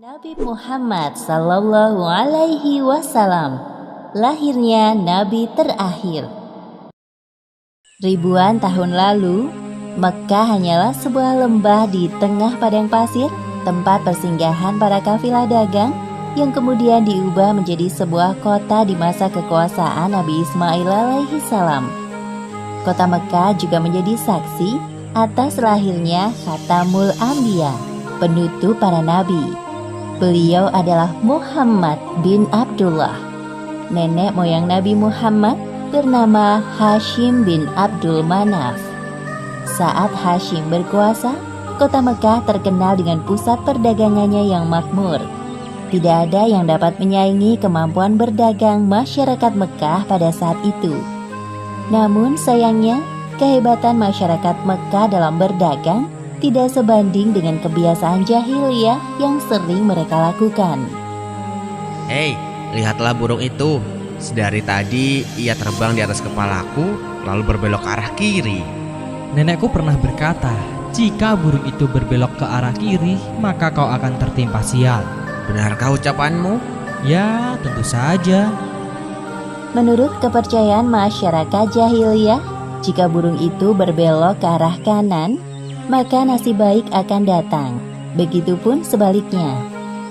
Nabi Muhammad Sallallahu Alaihi Wasallam, lahirnya Nabi terakhir. Ribuan tahun lalu, Mekkah hanyalah sebuah lembah di tengah padang pasir, tempat persinggahan para kafilah dagang yang kemudian diubah menjadi sebuah kota di masa kekuasaan Nabi Ismail alaihi salam. Kota Mekkah juga menjadi saksi atas lahirnya Khatamul Anbiya, penutup para nabi. Beliau adalah Muhammad bin Abdullah. Nenek moyang Nabi Muhammad bernama Hashim bin Abdul Manaf. Saat Hashim berkuasa, kota Mekkah terkenal dengan pusat perdagangannya yang makmur. Tidak ada yang dapat menyaingi kemampuan berdagang masyarakat Mekkah pada saat itu. Namun sayangnya, kehebatan masyarakat Mekkah dalam berdagang tidak sebanding dengan kebiasaan jahiliyah yang sering mereka lakukan. Hei, lihatlah burung itu. Sedari tadi ia terbang di atas kepalaku, lalu berbelok ke arah kiri. Nenekku pernah berkata, jika burung itu berbelok ke arah kiri, maka kau akan tertimpa sial. Benarkah ucapanmu? Ya, tentu saja. Menurut kepercayaan masyarakat jahiliyah, jika burung itu berbelok ke arah kanan, maka nasib baik akan datang. Begitupun sebaliknya.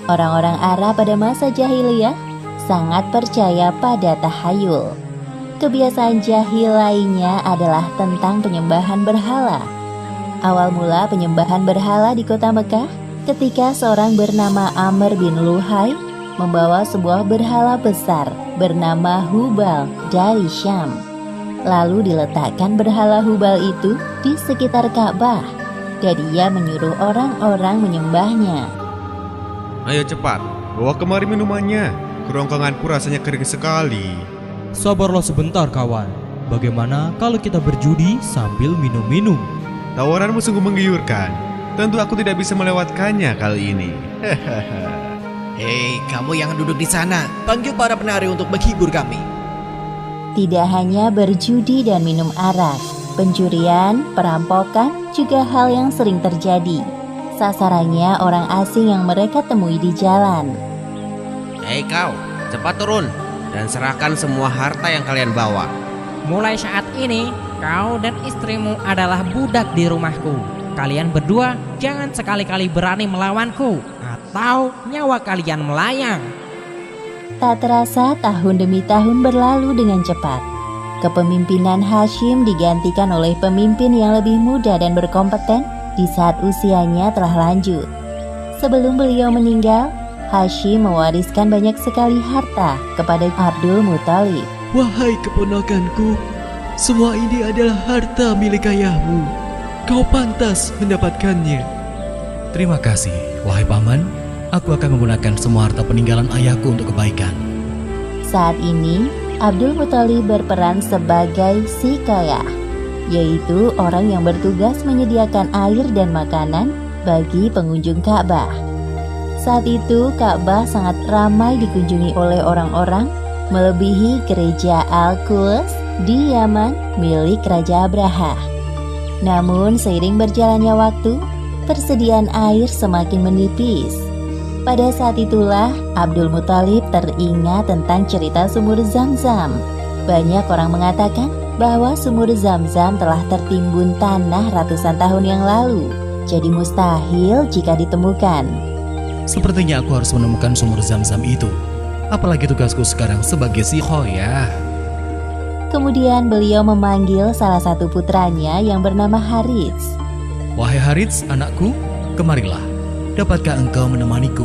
Orang-orang Arab pada masa jahiliyah sangat percaya pada tahayul. Kebiasaan jahil lainnya adalah tentang penyembahan berhala. Awal mula penyembahan berhala di kota Mekkah ketika seorang bernama Amr bin Luhai membawa sebuah berhala besar bernama Hubal dari Syam. Lalu diletakkan berhala Hubal itu di sekitar Ka'bah dan ia menyuruh orang-orang menyembahnya. Ayo cepat, bawa kemari minumannya. Kerongkonganku rasanya kering sekali. Sabarlah sebentar kawan. Bagaimana kalau kita berjudi sambil minum-minum? Tawaranmu sungguh menggiurkan. Tentu aku tidak bisa melewatkannya kali ini. Hei, kamu yang duduk di sana, panggil para penari untuk menghibur kami. Tidak hanya berjudi dan minum arak, pencurian, perampokan juga hal yang sering terjadi. Sasarannya orang asing yang mereka temui di jalan. Hei kau, cepat turun dan serahkan semua harta yang kalian bawa. Mulai saat ini, kau dan istrimu adalah budak di rumahku. Kalian berdua jangan sekali-kali berani melawanku, atau nyawa kalian melayang. Tak terasa tahun demi tahun berlalu dengan cepat. Kepemimpinan Hashim digantikan oleh pemimpin yang lebih muda dan berkompeten di saat usianya telah lanjut. Sebelum beliau meninggal, Hashim mewariskan banyak sekali harta kepada Abdul Muthalib. Wahai keponakanku, semua ini adalah harta milik ayahmu. Kau pantas mendapatkannya. Terima kasih, wahai paman. Aku akan menggunakan semua harta peninggalan ayahku untuk kebaikan. Saat ini, Abdul Muthalib berperan sebagai Siqayah, yaitu orang yang bertugas menyediakan air dan makanan bagi pengunjung Ka'bah. Saat itu, Ka'bah sangat ramai dikunjungi oleh orang-orang, melebihi gereja Al-Quds di Yaman milik Raja Abraha. Namun, seiring berjalannya waktu, persediaan air semakin menipis. Pada saat itulah Abdul Muthalib teringat tentang cerita sumur Zam-Zam. Banyak orang mengatakan bahwa sumur Zam-Zam telah tertimbun tanah ratusan tahun yang lalu, jadi mustahil jika ditemukan. Sepertinya aku harus menemukan sumur Zam-Zam itu. Apalagi tugasku sekarang sebagai Siqayah. Kemudian beliau memanggil salah satu putranya yang bernama Harits. Wahai Harits, anakku, kemarilah. Dapatkah engkau menemaniku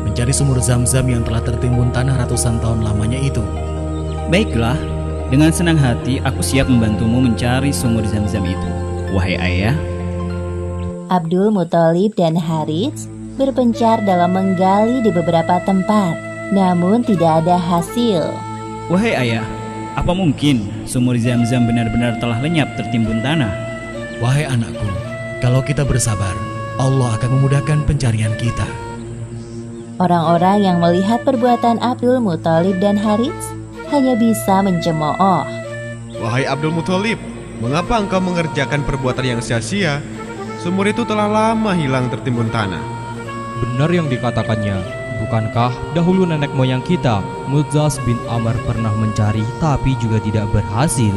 mencari sumur Zam-Zam yang telah tertimbun tanah ratusan tahun lamanya itu? Baiklah, dengan senang hati aku siap membantumu mencari sumur Zam-Zam itu, wahai ayah. Abdul Muthalib dan Harits berpencar dalam menggali di beberapa tempat, namun tidak ada hasil. Wahai ayah, apa mungkin sumur Zam-Zam benar-benar telah lenyap tertimbun tanah? Wahai anakku, kalau kita bersabar, Allah akan memudahkan pencarian kita. Orang-orang yang melihat perbuatan Abdul Muthalib dan Harits hanya bisa mencemooh. Wahai Abdul Muthalib, mengapa engkau mengerjakan perbuatan yang sia-sia? Sumur itu telah lama hilang tertimbun tanah. benar yang dikatakannya. Bukankah dahulu nenek moyang kita, Mudzaz bin Amr, pernah mencari tapi juga tidak berhasil?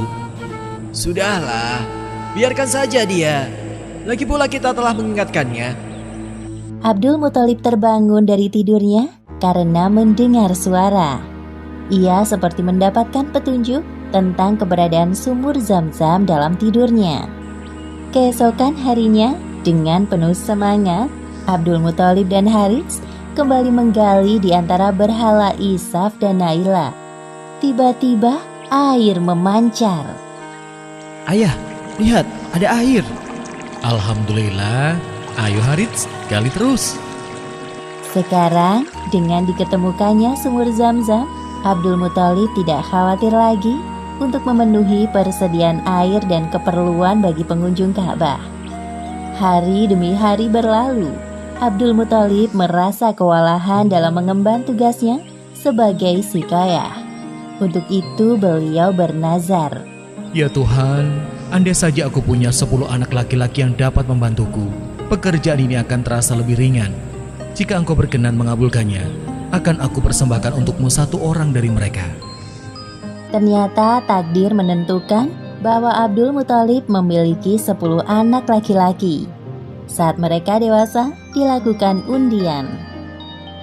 Sudahlah, biarkan saja dia. Lagi pula kita telah mengingatkannya. Abdul Muthalib terbangun dari tidurnya karena mendengar suara. Ia seperti mendapatkan petunjuk tentang keberadaan sumur Zam-Zam dalam tidurnya. Keesokan harinya, dengan penuh semangat, Abdul Muthalib dan Harits kembali menggali di antara berhala Isaf dan Naila. Tiba-tiba air memancar. Ayah, lihat, ada air. Alhamdulillah. Ayo Harits, gali terus. Sekarang, dengan diketemukannya sumur Zam-Zam, Abdul Muthalib tidak khawatir lagi untuk memenuhi persediaan air dan keperluan bagi pengunjung Ka'bah. Hari demi hari berlalu, Abdul Muthalib merasa kewalahan dalam mengemban tugasnya sebagai sikayah. Untuk itu beliau bernazar. Ya Tuhan, andai saja aku punya 10 anak laki-laki yang dapat membantuku, pekerjaan ini akan terasa lebih ringan. Jika Engkau berkenan mengabulkannya, akan aku persembahkan untukmu 1 orang dari mereka. Ternyata takdir menentukan bahwa Abdul Muthalib memiliki 10 anak laki-laki. Saat mereka dewasa, dilakukan undian.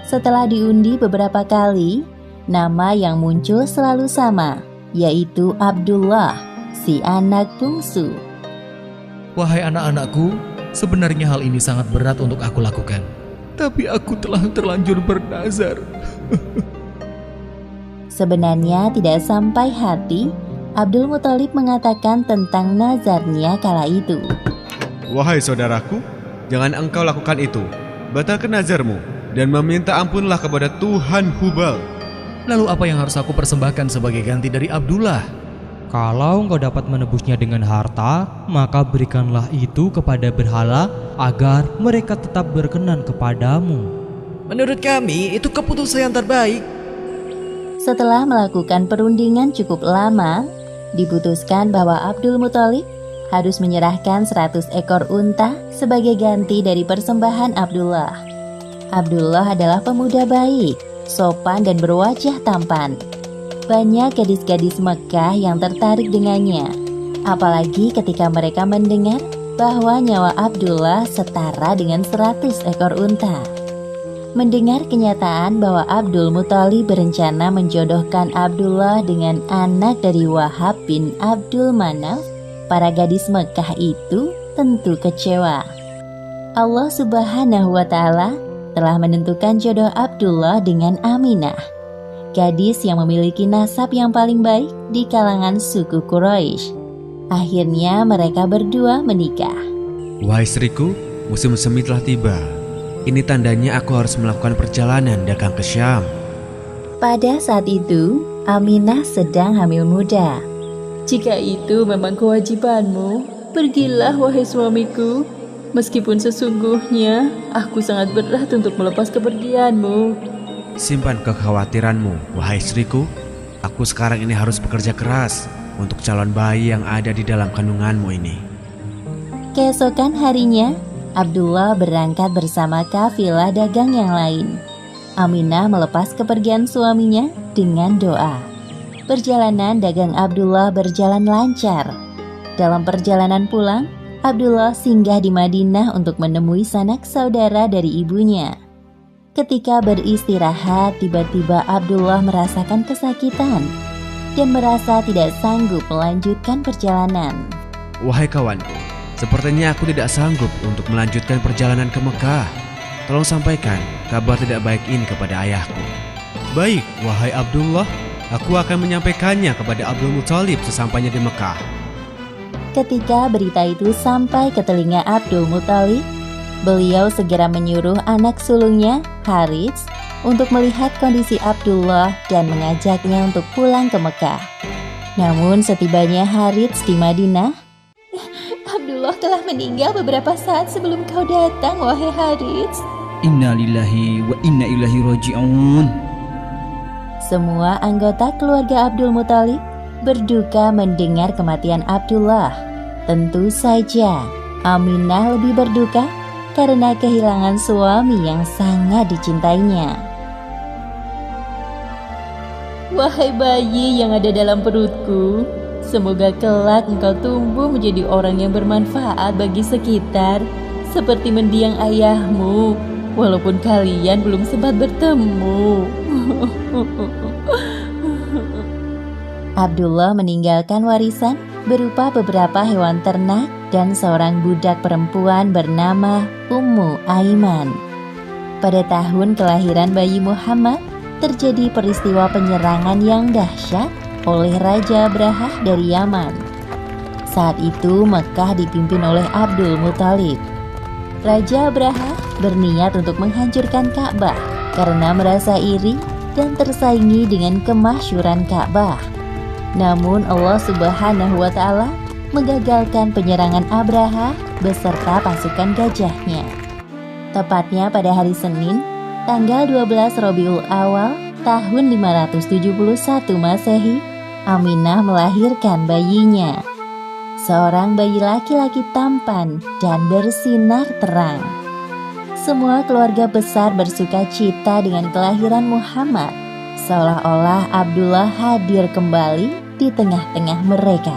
Setelah diundi beberapa kali, nama yang muncul selalu sama, yaitu Abdullah, si anak bungsu. Wahai anak-anakku, sebenarnya hal ini sangat berat untuk aku lakukan. Tapi aku telah terlanjur bernazar. Sebenarnya tidak sampai hati, Abdul Muthalib mengatakan tentang nazarnya kala itu. Wahai saudaraku, jangan engkau lakukan itu. Batalkan nazarmu dan meminta ampunlah kepada Tuhan Hubal. Lalu apa yang harus aku persembahkan sebagai ganti dari Abdullah? Kalau engkau dapat menebusnya dengan harta, maka berikanlah itu kepada berhala agar mereka tetap berkenan kepadamu. Menurut kami, itu keputusan yang terbaik. Setelah melakukan perundingan cukup lama, diputuskan bahwa Abdul Muthalib harus menyerahkan 100 ekor unta sebagai ganti dari persembahan Abdullah. Abdullah adalah pemuda baik, sopan dan berwajah tampan. Banyak gadis-gadis Mekah yang tertarik dengannya, apalagi ketika mereka mendengar bahwa nyawa Abdullah setara dengan 100 ekor unta. Mendengar kenyataan bahwa Abdul Muthalib berencana menjodohkan Abdullah dengan anak dari Wahab bin Abdul Manaf, para gadis Mekah itu tentu kecewa. Allah Subhanahu wa Ta'ala telah menentukan jodoh Abdullah dengan Aminah, gadis yang memiliki nasab yang paling baik di kalangan suku Quraisy. Akhirnya mereka berdua menikah. Wahai istriku, musim semi telah tiba. Ini tandanya aku harus melakukan perjalanan dagang ke Syam. Pada saat itu, Aminah sedang hamil muda. Jika itu memang kewajibanmu, pergilah wahai suamiku. Meskipun sesungguhnya aku sangat berat untuk melepas kepergianmu. Simpan kekhawatiranmu, wahai istriku. Aku sekarang ini harus bekerja keras untuk calon bayi yang ada di dalam kandunganmu ini. Keesokan harinya, Abdullah berangkat bersama kafilah dagang yang lain. Aminah melepas kepergian suaminya dengan doa. Perjalanan dagang Abdullah berjalan lancar. Dalam perjalanan pulang, Abdullah singgah di Madinah untuk menemui sanak saudara dari ibunya. Ketika beristirahat, tiba-tiba Abdullah merasakan kesakitan dan merasa tidak sanggup melanjutkan perjalanan. Wahai kawanku, sepertinya aku tidak sanggup untuk melanjutkan perjalanan ke Mekah. Tolong sampaikan kabar tidak baik ini kepada ayahku. Baik, wahai Abdullah, aku akan menyampaikannya kepada Abdul Muthalib sesampainya di Mekah. Ketika berita itu sampai ke telinga Abdul Muthalib, beliau segera menyuruh anak sulungnya, Harits, untuk melihat kondisi Abdullah dan mengajaknya untuk pulang ke Mekah. Namun setibanya Harits di Madinah, Abdullah telah meninggal beberapa saat sebelum kau datang, wahai Harits. Inna lillahi wa inna ilaihi raji'un. Semua anggota keluarga Abdul Muthalib berduka mendengar kematian Abdullah. Tentu saja Aminah lebih berduka karena kehilangan suami yang sangat dicintainya. Wahai bayi yang ada dalam perutku, semoga kelak engkau tumbuh menjadi orang yang bermanfaat bagi sekitar, seperti mendiang ayahmu, walaupun kalian belum sempat bertemu. Abdullah meninggalkan warisan berupa beberapa hewan ternak dan seorang budak perempuan bernama Ummu Aiman. Pada tahun kelahiran bayi Muhammad, terjadi peristiwa penyerangan yang dahsyat oleh Raja Abrahah dari Yaman. Saat itu Mekah dipimpin oleh Abdul Muthalib. Raja Abrahah berniat untuk menghancurkan Ka'bah karena merasa iri dan tersaingi dengan kemasyhuran Ka'bah. Namun Allah Subhanahu wa Ta'ala menggagalkan penyerangan Abrahah beserta pasukan gajahnya. Tepatnya pada hari Senin, tanggal 12 Rabiul Awal tahun 571 Masehi, Aminah melahirkan bayinya. Seorang bayi laki-laki tampan dan bersinar terang. Semua keluarga besar bersuka cita dengan kelahiran Muhammad, seolah-olah Abdullah hadir kembali di tengah-tengah mereka.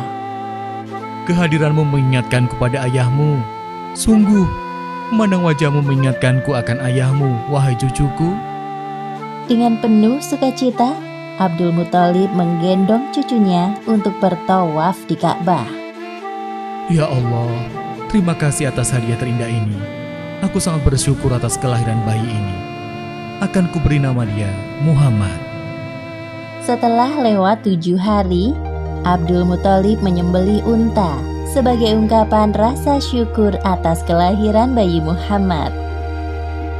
Kehadiranmu mengingatkanku pada ayahmu. Sungguh, memandang wajahmu mengingatkanku akan ayahmu, wahai cucuku. Dengan penuh sukacita, Abdul Muthalib menggendong cucunya untuk bertawaf di Ka'bah. Ya Allah, terima kasih atas hadiah terindah ini. Aku sangat bersyukur atas kelahiran bayi ini. Akan kuberi nama dia Muhammad. Setelah lewat 7 hari, Abdul Muthalib menyembelih unta sebagai ungkapan rasa syukur atas kelahiran bayi Muhammad.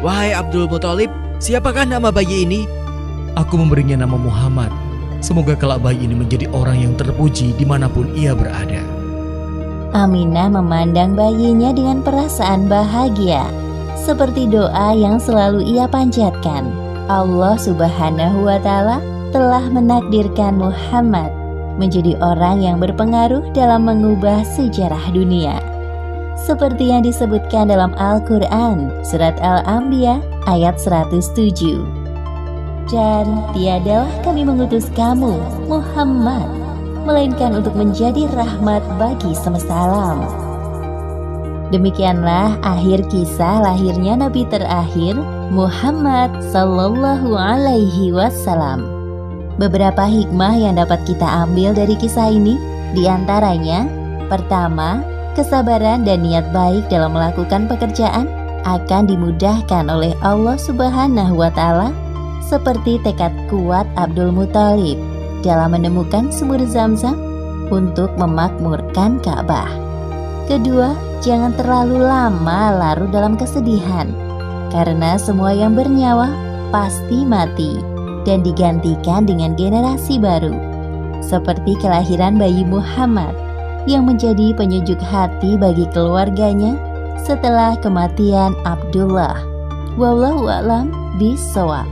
Wahai Abdul Muthalib, siapakah nama bayi ini? Aku memberinya nama Muhammad. Semoga kelak bayi ini menjadi orang yang terpuji dimanapun ia berada. Aminah memandang bayinya dengan perasaan bahagia, seperti doa yang selalu ia panjatkan. Allah Subhanahu wa Ta'ala telah menakdirkan Muhammad menjadi orang yang berpengaruh dalam mengubah sejarah dunia. Seperti yang disebutkan dalam Al-Quran, Surat Al-Anbiya ayat 107. Dan tiadalah kami mengutus kamu, Muhammad, melainkan untuk menjadi rahmat bagi semesta alam. Demikianlah akhir kisah lahirnya Nabi terakhir, Muhammad Sallallahu Alaihi Wasallam. Beberapa hikmah yang dapat kita ambil dari kisah ini, diantaranya, pertama, kesabaran dan niat baik dalam melakukan pekerjaan akan dimudahkan oleh Allah Subhanahu wa Ta'ala, seperti tekad kuat Abdul Muthalib dalam menemukan sumur Zam-Zam untuk memakmurkan Ka'bah. Kedua, jangan terlalu lama larut dalam kesedihan, karena semua yang bernyawa pasti mati dan digantikan dengan generasi baru, seperti kelahiran bayi Muhammad yang menjadi penyejuk hati bagi keluarganya setelah kematian Abdullah. Wallahu a'lam bishawab.